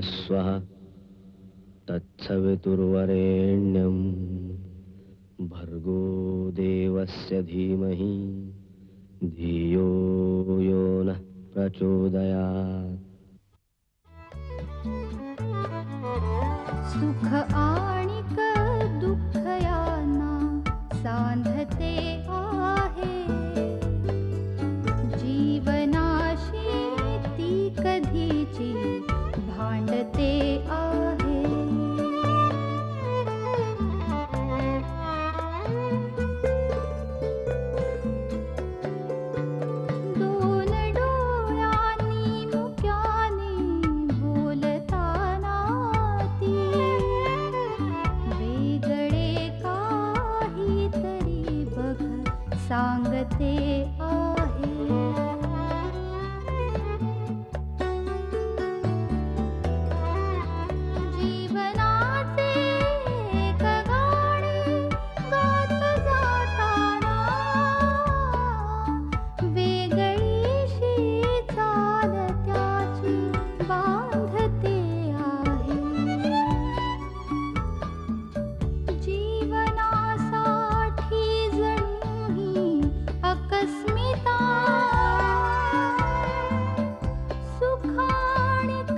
स्वः तत्सवितुर्वरेण्यं भर्गो देवस्य धीमहि धियो यो नः प्रचोदयात्। सुख आणिक दुःख यांना सांधते आहे, जीवनाशी ती कधीची भांडते आहे। दोन डोळ्यांनी मुक्याने बोलताना ती वेगळे काहीतरी बघ सांगते आहे। जीवनाचे एक गाणे गात जाताना वेगळीशी चाल त्याची बांधते आहे। जीवनासाठी जणू ही अकस्मिता, सुखाणिक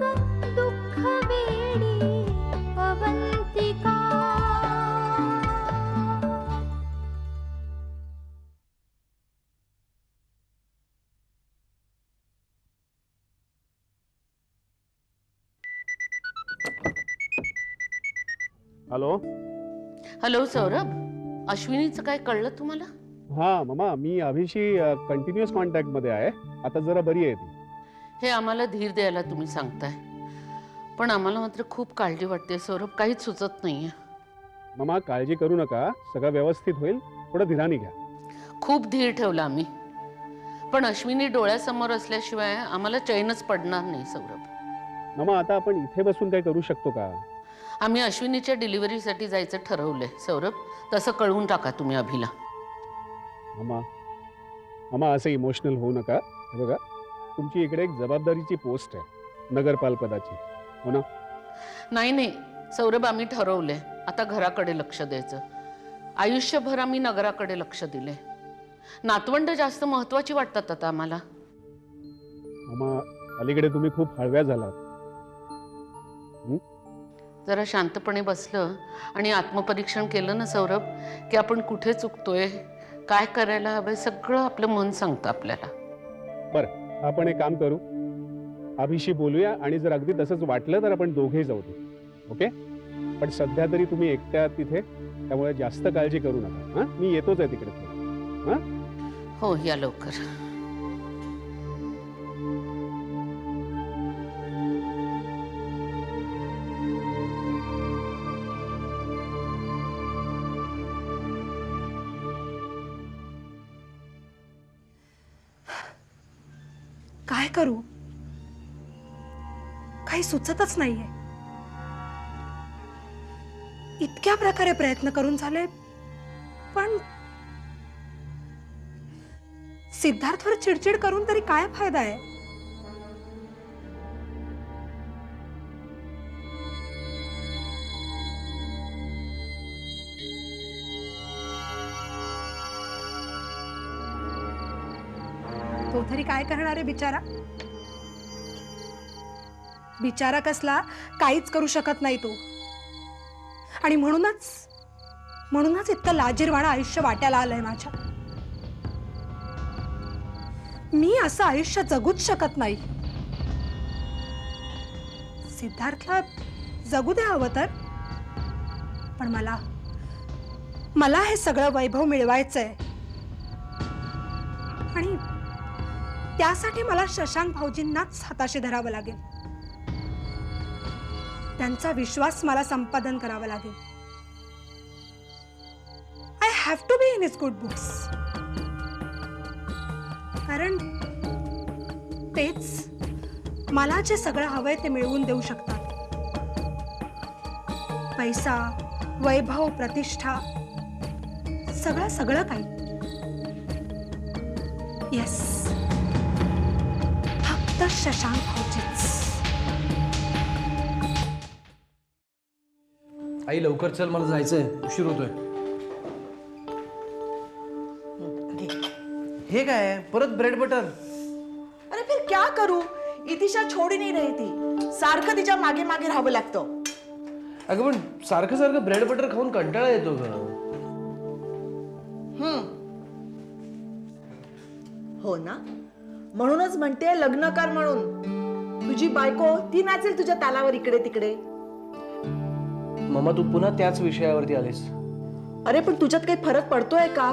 दुःख वेडी अवंतिका। हॅलो. हॅलो सौरभ, अश्विनीचं काय कळलं तुम्हाला? हा मामा, मी अभिशी कंटिन्युअस कॉन्टॅक्ट मध्ये आहे. आता जरा बरी आहे ती. हे आम्हाला धीर द्यायला तुम्ही सांगताय, पण आम्हाला मात्र खूप काळजी वाटते सौरभ, काहीच सुचत नाहीये. मामा काळजी करू नका, सगळं व्यवस्थित होईल. थोडं धीराने घ्या. खूप धीर ठेवला आम्ही, पण अश्विनी डोळ्यासमोर असल्याशिवाय आम्हाला चैनच पडणार नाही सौरभ. मामा आता आपण इथे बसून काय करू शकतो का? आम्ही अश्विनीच्या डिलिव्हरीसाठी जायचं ठरवलंय सौरभ, तसं कळवून टाका तुम्ही अभिला. मामा मामा असं इमोशनल होऊ नका. हे बघा, तुमची इकडे एक जबाबदारीची पोस्ट आहे, नगरपाल पदाची, हो ना? नाही नाही सौरभ, आम्ही ठरवलंय आता घराकडे लक्ष द्यायचं. आयुष्यभर आम्ही नगराकडे लक्ष दिले. नातवंड जास्त महत्वाची वाटतात आता आम्हाला. मामा अलीकडे तुम्ही खूप हळव्या झालात. जरा शांतपणे बसलं आणि आत्मपरीक्षण केलं ना सौरभ, की आपण कुठे चुकतोय, काय करायला हवंय, सगळं आपलं मन सांगतं आपल्याला. बरं, आपण एक काम करू, अभिशी बोलूया आणि जर अगदी तसंच वाटलं तर आपण दोघे जाऊ दे. ओके? पण सध्या तरी तुम्ही एकट्या तिथे, त्यामुळे जास्त काळजी करू नका. हां, मी येतोच आहे तिकडे. हां, हो या लवकर. काय करू, काही सुचतच नाहीये. इतक्या प्रकारे प्रयत्न करून झाले, पण सिद्धार्थवर चिडचिड करून तरी काय फायदा आहे? तो तरी काय करणार आहे बिचारा? बिचारा कसला, काहीच करू शकत नाही तो. आणि म्हणूनच इतकं लाजिरवाणं आयुष्य वाट्याला आलंय माझ्या. मी असं आयुष्य जगूच शकत नाही. सिद्धार्थला जगू द्या हवं तर, पण मला हे सगळं वैभव मिळवायचंय. आणि त्यासाठी मला शशांक भाऊजींनाच हाताशी धरावं लागेल. त्यांचा विश्वास मला संपादन करावा लागेल. I have to be in his good books. कारण तेच मला जे सगळं हवंय ते मिळवून देऊ शकतात. पैसा, वैभव, प्रतिष्ठा, सगळं काही. येस, फक्त शशांक भाऊजीच. आई लवकर चल, मला जायचंय, उशीर होतोय. हे काय परत ब्रेड बटर? अरे फिर क्या करू, इतिशा छोड़ ही नहीं रही थी, सारखं तिच्या मागे मागे राहावं लागतं. अगं पण सारखं सारखं ब्रेड बटर खाऊन कंटाळा येतो ग. हो ना, म्हणूनच म्हणते लग्न कर म्हणून. तुझी बायको ती नाचेल तुझ्या तालावर इकडे तिकडे. मम्मा तू पुन्हा त्याच विषयावरती आलीस. अरे पण तुझ्यात काही फरक पडतोय का?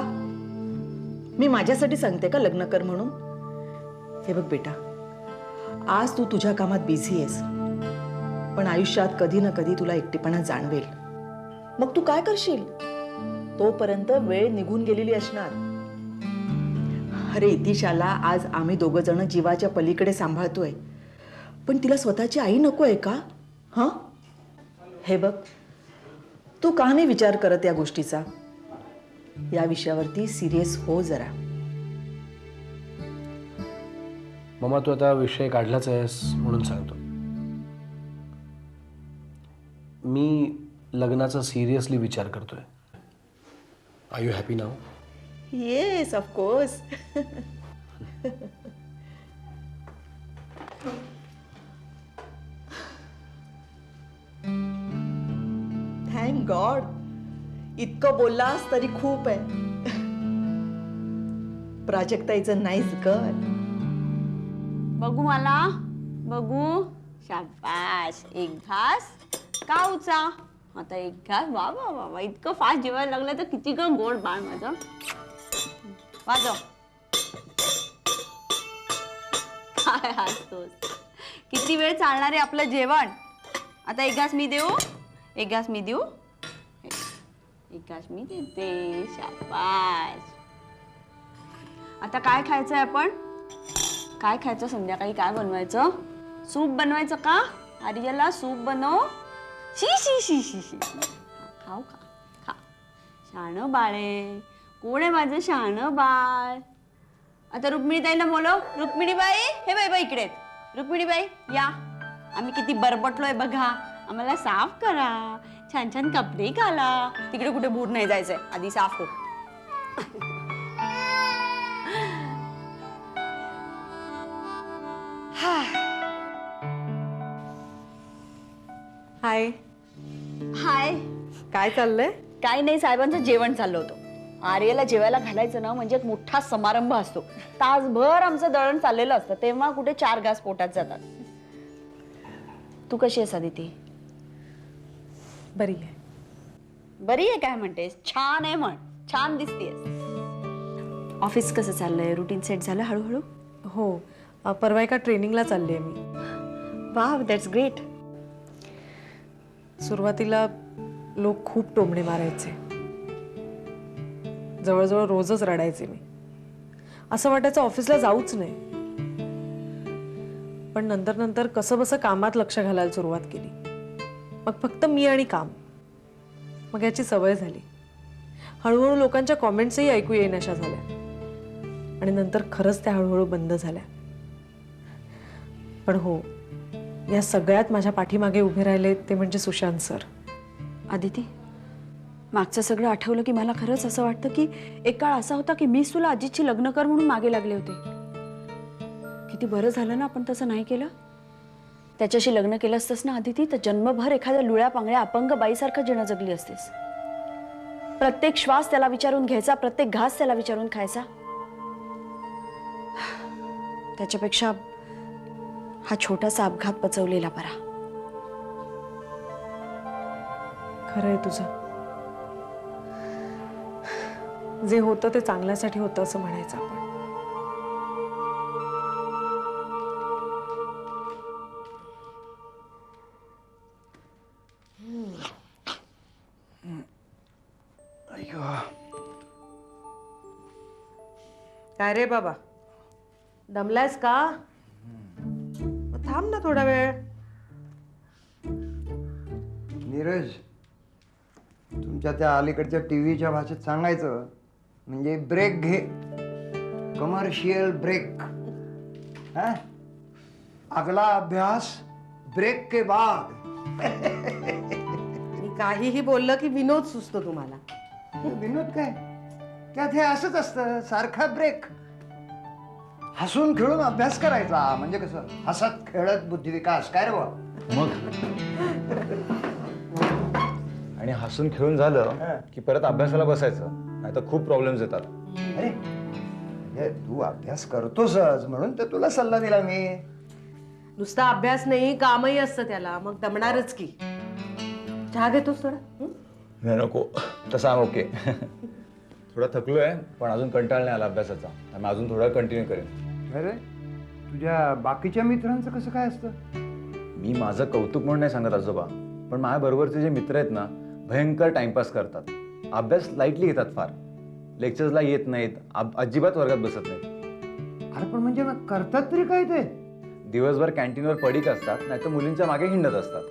मी माझ्यासाठी सांगते का लग्न कर म्हणून? हे बघ बेटा, आज तू तुझ्या कामात बिझी आहेस, पण आयुष्यात कधी ना कधी तुला एकटेपणा जाणवेल. मग तू काय करशील? तोपर्यंत वेळ निघून गेलेली असणार. अरे इतिशाला आज आम्ही दोघं जण जीवाच्या पलीकडे सांभाळतोय, पण तिला स्वतःची आई नकोय का? हा, हे बघ, तू का नाही विचार करत या गोष्टीचा? या विषयावरती सिरियस हो जरा. मम्मा तू आता विषय काढलाच आहेस म्हणून सांगतो, मी लग्नाचा सिरियसली विचार करतोय. Are you happy now? Yes of course. Thank god, इतकं बोललास तरी खूप आहे. प्राजक्ताईचं नाईस गर्ल. बघू मला, बघू. शाबाश, एक घास काऊचा. आता एक घास. वा वा वा वा, इतकं फास्ट जेवायला लागलं तर किती का गोड बाळ माझं. वाजव. काय हसतोस? किती वेळ चालणार आहे आपलं जेवण? आता एक घास मी देऊ, एक घास मी देऊ, एक घास मी देते. शाबाश. आता काय खायचंय आपण? काय खायचं संध्याकाळी? काय बनवायचं? सूप बनवायचं का? आर्यला सूप बनव. शी शी शी शी शी. खाऊ खा खा. शाणं बाळे. कोण आहे माझं शाणं बाळ? आता रुक्मिणीताईंना बोलव. रुक्मिणीबाई, हे बाई बाई इकडे. रुक्मिणीबाई या. आम्ही किती बरबटलोय बघा. आम्हाला साफ करा. छान छान कपडे घाला. तिकडे कुठे भूर नाही जायचंय, आधी साफ हो. हाय. हाय. काय चाललंय? काही नाही, साहेबांचं जेवण चाललं होतं. आर्यला जेवायला घालायचं ना म्हणजे एक मोठा समारंभ असतो. तासभर आमचं दळण चाललेलं असतं, तेव्हा कुठे 4 घास पोटात जातात. तू कशी आहेस आदिती? बरी आहे. बरी आहे काय म्हणतेस? छान आहे म्हण. छान दिसतेस. ऑफिस कसं चाललंय? रुटीन सेट झालं हळूहळू? हो, परवा एका ट्रेनिंगला चालली आहे मी. Wow, that's great. सुरुवातीला लोक खूप टोमणे मारायचे, जवळजवळ रोजच रडायचे मी. असं वाटायचं ऑफिसला जाऊच नाही. पण नंतर नंतर कसं बसं कामात लक्ष घालायला सुरुवात केली. मग फक्त मी आणि काम. मग याची सवय झाली. हळूहळू लोकांच्या कॉमेंट्सही ऐकू येण्याशा झाल्या, आणि नंतर खरंच त्या हळूहळू बंद झाल्या. पण हो, या सगळ्यात माझ्या पाठीमागे उभे राहिले ते म्हणजे सुशांत सर. आदिती, मागचं सगळं आठवलं की मला खरंच असं वाटतं की एक काळ असा होता की मीच तुला अजितची लग्न कर म्हणून मागे लागले होते. किती बरं झालं ना आपण तसं नाही केलं. त्याच्याशी लग्न केलं असतंस ना आदिती, तर जन्मभर एखाद्या लुळ्या पांगळ्या अपंग बाईसारखं जीणं जगली असतेस. प्रत्येक श्वास त्याला विचारून घ्यायचा, प्रत्येक घास त्याला विचारून खायचा. त्याच्यापेक्षा हा छोटासा अपघात पचवलेला बरा. खरंय तुझं. जे होतं ते चांगल्यासाठी होतं असं म्हणायचं आपण. काय रे बाबा, दमलायस का? थांब ना थोडा वेळ. नीरज, तुमच्या त्या अलीकडच्या टीव्हीच्या भाषेत सांगायचं म्हणजे ब्रेक घे. Commercial break. हाँ? अगला अभ्यास ब्रेक के बाद. मी काहीही बोललं की विनोद सुचतो तुम्हाला. विनोद काय त्यात हे असंच असतं, सारखा ब्रेक. हसून खेळून अभ्यास करायचा म्हणजे कसं, हसत खेळत बुद्धिविकास. काय रे बा? मग आणि हसून खेळून झालं की परत अभ्यासाला बसायचं, नाही तर खूप प्रॉब्लेम्स येतात. अरे म्हणजे तू अभ्यास करतोसच म्हणून तर तुला सल्ला दिला मी. नुसता अभ्यास नाही, कामही असतं त्याला, मग दमणारच की. चहा घेतोस थोडा? नाही नको, तसा ओके. थोडा थकलोय पण अजून कंटाळा नाही आला अभ्यासाचा, त्यामुळे अजून थोडा कंटिन्यू करेन. अरे तुझ्या बाकीच्या मित्रांचं कसं काय असतं? मी माझं कौतुक म्हणून नाही सांगत आजोबा, पण माझ्या बरोबरचे जे मित्र आहेत ना, भयंकर टाइमपास करतात. अभ्यास लाईटली घेतात फार, लेक्चर्सला येत नाहीत, अजिबात वर्गात बसत नाहीत. अरे पण म्हणजे मग करतात तरी काय ते? दिवसभर कॅन्टीनवर पडीक असतात, नाही तर मुलींच्या मागे हिंडत असतात.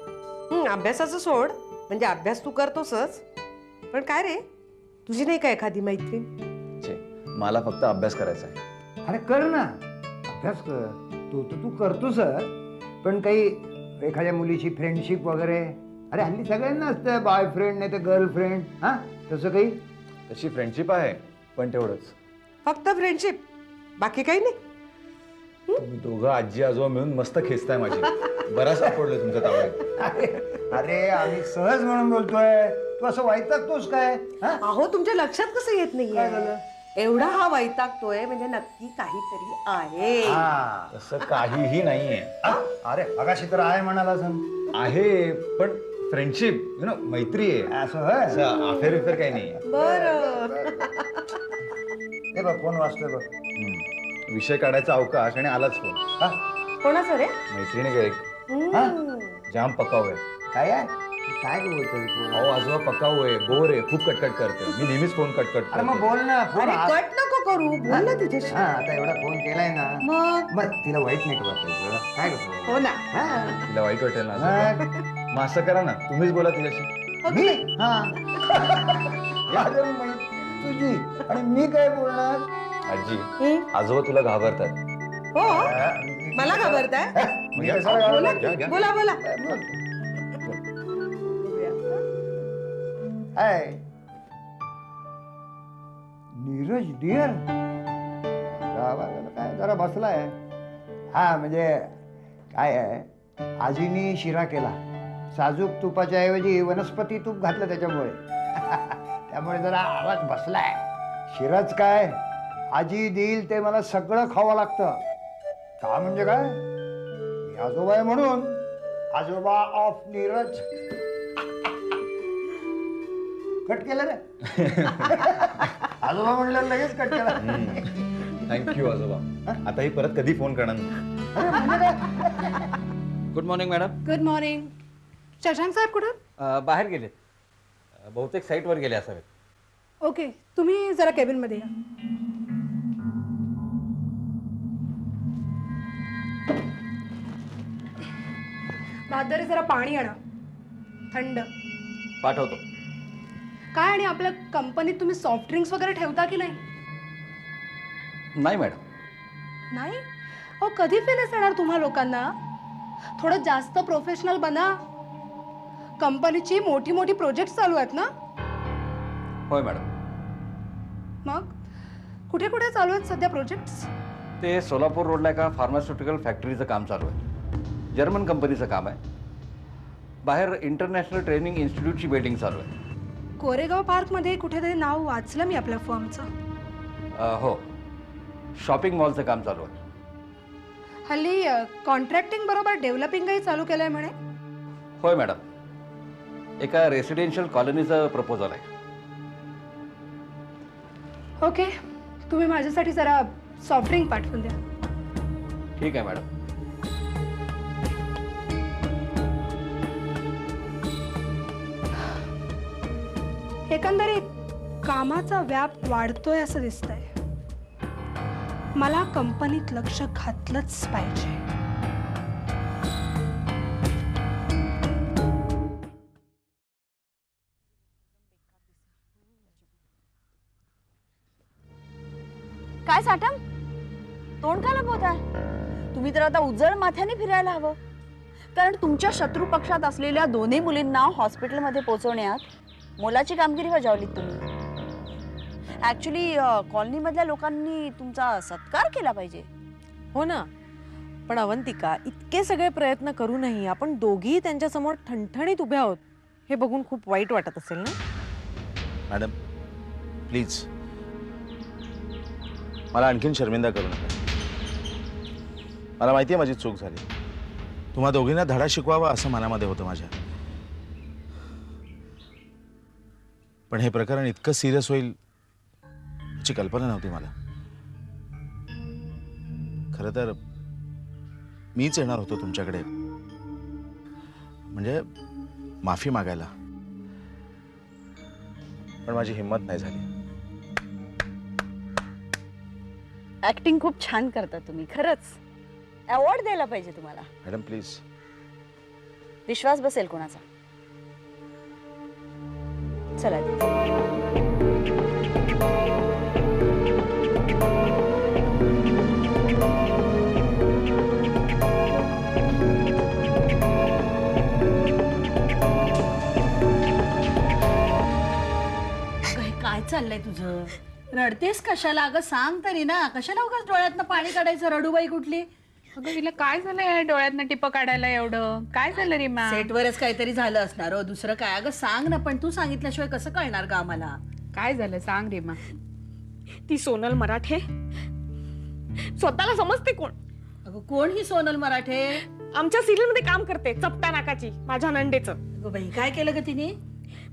अभ्यासाचं सोड, म्हणजे अभ्यास तू करतोसच, पण काय रे, तुझी नाही का एखादी मैत्रीण? छे, मला फक्त अभ्यास करायचा आहे. अरे कर ना, अभ्यास कर. तू करतोस, पण काही एखाद्या मुलीची फ्रेंडशिप वगैरे? अरे हल्ली सगळ्यांना असतं बॉयफ्रेंड नाही तर गर्लफ्रेंड. हा तसं काही? तशी फ्रेंडशिप आहे, पण तेवढंच. फक्त फ्रेंडशिप, बाकी काही नाही? तुम्ही दोघं आजी आजोबा मिळून मस्त खेचताय माझी. बराच सापडलोय तुमच्या तावडीत. अरे आम्ही सहज म्हणून बोलतोय, तू असं वैतागतोस काय? अहो तुमच्या लक्षात कसं येत काय नाहीये? झालं? एवढा हा वैतागतोय म्हणजे नक्की काहीतरी आहे. तसं काहीही नाहीये. अरे अगाशी तर आहे म्हणाला आहे, पण फ्रेंडशिप यु नो, मैत्री आहे. असं अफेअर विफेअर काही नाही. बरं. हे बघ फोन वाजतोय बघ. विषय काढायचा अवकाश आणि आलाच फोन. कोणाचं रे? मैत्रिणी का एक, जाम पकाऊ आहे. काय आहे? काय बोलतोय तू? अहो आजोबा पकाऊ आहे, बोर आहे, खूप कटकट करते. मी नेहमीच फोन कटकट अरे मग करते. बोल ना. फोन अरे कट नको करू, बोल ना तिच्याशी. आता एवढा फोन केलाय ना, मग तिला वाईट नाही का वाटायचं? काय करतो? हो ना. तिला वाईट वाटेल ना आजोबा? मग असं करा ना, तुम्हीच बोला तिच्याशी. मी? तुझी आणि मी काय बोलणार? आजी, आजोबा तुला घाबरतात. हो, मला घाबरताय? मी कशाला बोला घाबरणार? की, बोला बोला. हाय नीरज डिअर, काय जरा बसलाय. हा म्हणजे काय आहे, आजीनी शिरा केला. साजूक तुपाच्या ऐवजी वनस्पती तूप घातलं त्याच्यामुळे. त्यामुळे जरा आवाज बसलाय. शिराच काय, आजी देईल ते मला सगळं खावं लागतं. का म्हणजे काय, मी आजोबा आहे म्हणून. आजोबा ऑफ नीरज. कट केलं रे. आजोबा म्हणलं लगेच कट केला. थँक्यू आजोबा. आता ही परत कधी फोन करणार नाही. Good morning madam. Good morning. Shashank साहेब कुठं? बाहेर गेलेत, बहुतेक साईटवर गेले असावेत. ओके, तुम्ही जरा केबिनमध्ये या. भादरे जरा पाणी आणा, थंड. पाठवतो. काय आणि आपल्या कंपनीत तुम्ही सॉफ्ट ड्रिंक्स वगैरे ठेवता की नाही? नाही मॅडम. नाही? अहो कधी फिनिश येणार तुम्हा लोकांना? थोडं जास्त प्रोफेशनल बना. कंपनीची मोठी मोठी प्रोजेक्ट चालू आहेत ना? होय मॅडम. मग कुठे कुठे चालू आहेत सध्या प्रोजेक्ट्स? ते सोलापूर रोडला एका फार्मास्युटिकल फॅक्टरीचं काम चालू आहे. जर्मन कंपनीचं काम आहे. बाहेर इंटरनॅशनल ट्रेनिंग इन्स्टिट्यूटची बिल्डिंग चालू आहे. कोरेगाव पार्कमध्ये कुठेतरी नाव वाचलं मी आपल्या फर्मचं. हो, शॉपिंग मॉलचं काम चालू आहे. हल्ली कॉन्ट्रॅक्टिंग बरोबर डेव्हलपिंगही चालू केलंय म्हणे. होय मॅडम, एका रेसिडेन्शियल कॉलनीचं प्रपोजल आहे. ओके, तुम्ही माझ्यासाठी जरा सॉफ्ट ड्रिंक पाठवून द्या. ठीक आहे मॅडम. एकंदरीत कामाचा व्याप वाढतोय असं दिसतंय. मला कंपनीत लक्ष घातलंच पाहिजे. काय साठम, तोंड का लपवताय? तुम्ही तर आता उजळ माथ्याने फिरायला हवं. कारण तुमच्या शत्रू पक्षात असलेल्या दोन्ही मुलींना हॉस्पिटलमध्ये पोहोचवण्यात मोलाची कामगिरी बजावली तुम्ही. ऍक्च्युली कॉलनीमधल्या लोकांनी तुमचा सत्कार केला पाहिजे. हो ना, पण अवंतिका, इतके सगळे प्रयत्न करूनही आपण दोघी त्यांच्यासमोर ठणठणीत उभ्या आहोत हे बघून खूप वाईट वाटत असेल ना? मॅडम प्लीज मला आणखीन शर्मिंदा करू नका. मला माहिती आहे माझी चूक झाली. तुम्हा दोघींना धडा शिकवावा असं मनामध्ये होतं माझ्या. पण हे प्रकरण इतकं सिरियस होईल याची कल्पना नव्हती मला. खरं तर मीच येणार होतो तुमच्याकडे, म्हणजे माफी मागायला, पण माझी हिंमत नाही झाली. ऍक्टिंग खूप छान करता तुम्ही, खरंच अवॉर्ड द्यायला पाहिजे तुम्हाला. Madam please. विश्वास बसेल कोणाचा. चला काय चाललंय तुझं? रडतेस कशाला? अगं सांग तरी ना, कशाला उगाच डोळ्यातनं पाणी काढायचं? रडूबाई कुठली? अगं हिला काय झालंय डोळ्यातनं टिपं काढायला एवढं? काय झालं रीमा? सेटवरच काहीतरी झालं असणार हो, दुसरं काय? अगं सांग ना, पण तू सांगितल्याशिवाय कसं कळणार का आम्हाला? काय झालं सांग रीमा. ती सोनल मराठे स्वतःला समजते कोण? अगं कोण ही सोनल मराठे? आमच्या सिरियल मध्ये काम करते, चपट्या नाकाची, माझ्या नंडेचं. अगं बाई काय केलं ग तिने?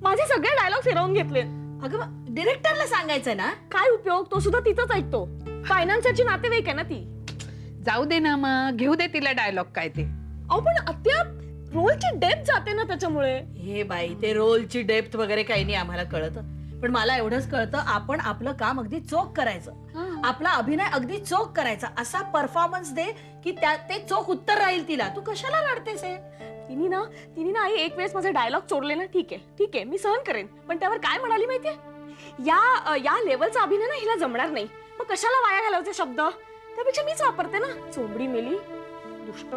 माझे सगळे डायलॉग फिरवून घेतले. अगं डिरेक्टरला सांगायचं ना. काय उपयोग, तो सुद्धा तिथंच ऐकतो. फायनान्सरची नातेवाईक आहे ना ती. जाऊ दे ना मग, घेऊ दे तिला डायलॉग काय ते. अहो पण आत्या, रोलची डेप्थ जाते ना त्याच्यामुळे. हे बाई, ते रोलची डेप्थ वगैरे काही नाही आम्हाला कळत, पण मला एवढंच कळतं, आपण आपलं काम अगदी चोख करायचं, आपला अभिनय अगदी चोख करायचा, असा परफॉर्मन्स दे की ते चोख उत्तर राहील तिला. तू कशाला रडतेस? तिने ना आई एक वेळेस माझे डायलॉग चोरले ना, ठीक आहे मी सहन करेन, पण त्यावर काय म्हणाली माहितीये? या लेवलचा अभिनय ना हिला जमणार नाही, मग कशाला वाया घालवते शब्द, त्यापेक्षा मीच वापरते ना. चोंबडी मेली, दुष्ट.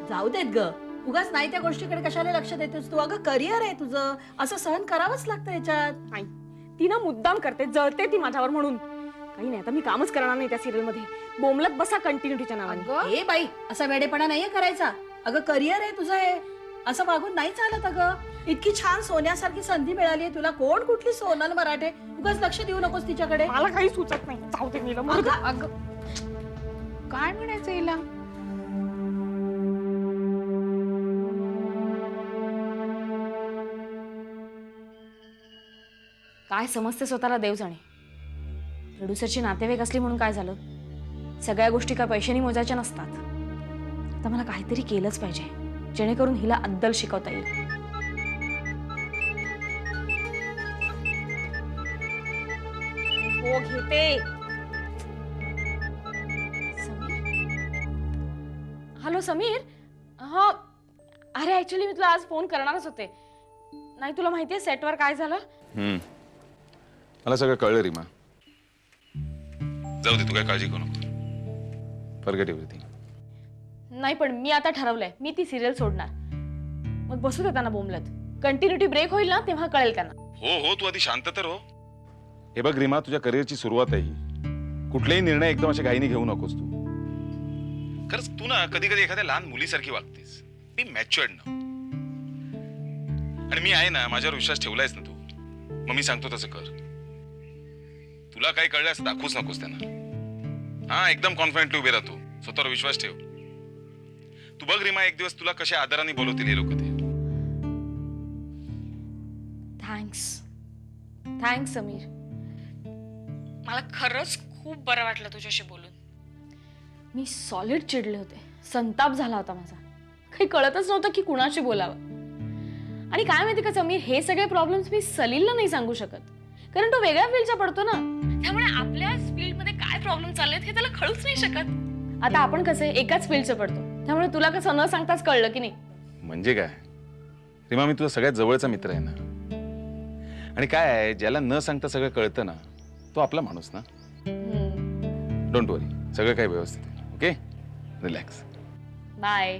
जाऊ देत ग, उगाच नाही त्या गोष्टीकडे कशाला लक्ष देतेस तू? अगं करिअर आहे तुझं, असं सहन करावंच लागतं याच्यात. आई ती ना मुद्दाम करते, जळते ती माझ्यावर म्हणून. काही नाही, आता मी कामच करणार नाही त्या सिरियल मध्ये. बोमलत बसा कंटिन्युटीच्या नावाने. ए बाई, असा वेडेपणा नाहीये करायचा. अगं करिअर आहे तुझं हे, असं वागून नाही चालत. अगं इतकी छान सोन्यासारखी संधी मिळाली आहे तुला. कोण कुठली सोनल मराठे? उगाच लक्ष देऊ नकोस तिच्याकडे. मला काही सुचत नाही. जाऊ दे मीला. अगं काय म्हणायचं हिला? काय समजते स्वतःला देव जाणे. प्रोड्युसरची नातेवाईक असली म्हणून काय झालं? सगळ्या गोष्टी काय पैशाने मोजायच्या नसतात. आता मला काहीतरी केलंच पाहिजे, जेणेकरून हिला अद्दल शिकवता येईल. हो घेते. हॅलो समीर. हा अरे ऍक्च्युली मी तुला आज फोन करणारच होते. नाही तुला माहितीये सेटवर काय झालं? मला सगळं कळलं रीमा. जाऊ दे, तू काय काळजी करू नको. Forget everything. नाही पण मी आता ठरवलंय, मी ती सिरियल सोडणार. मग बसू दे त्यांना बोंबलत. कंटिन्युटी ब्रेक होईल ना तेव्हा कळेल त्यांना. हो तू आधी शांत तर हो. हे बघ रीमा, तुझ्या करिअरची सुरुवात आहे ही. कुठलेही निर्णय एकदम अशा घाईने घेऊ नकोस तू. खरंच तू ना कधी कधी एखाद्या लहान मुलीसारखी वागतेस. बी मॅच्युअर्ड ना. आणि मी आहे ना, माझ्यावर विश्वास ठेवलायस ना तू. मग मी सांगतो तसं कर. तुला काही कळलं असं दाखवूच नकोस त्यांना. हा एकदम कॉन्फिडेंटली उभे राहतो. स्वतःवर विश्वास ठेव. तू बघ रीमा, एक दिवस तुला कशा आदराने बोलवतील हे लोक ते. थँक्स समीर. मला खरंच खूप बरं वाटलं तुझ्याशी बोलून. मी सॉलिड चिडले होते, संताप झाला होता माझा. काही कळतच नव्हतं की कुणाशी बोलावं. आणि काय माहिती का समीर, हे सगळे प्रॉब्लेम्स मी सलीलला नाही सांगू शकत, कारण तो वेगळ्या फील्डचा पडतो ना. त्यामुळे आपल्या फील्डमध्ये काय प्रॉब्लेम चाललेत हे त्याला कळूच नाही शकत. आता आपण कसं एकाच फील्डचं पडतो, त्यामुळे तुला कसं न सांगताच कळलं की नाही. म्हणजे काय रीमा, मी तुझा सगळ्यात जवळचा मित्र आहे ना. आणि काय आहे, ज्याला न सांगता सगळं कळतं ना, तो आपला माणूस ना. डोंट वरी, सगळं काही व्यवस्थित आहे. Okay, relax. बाय.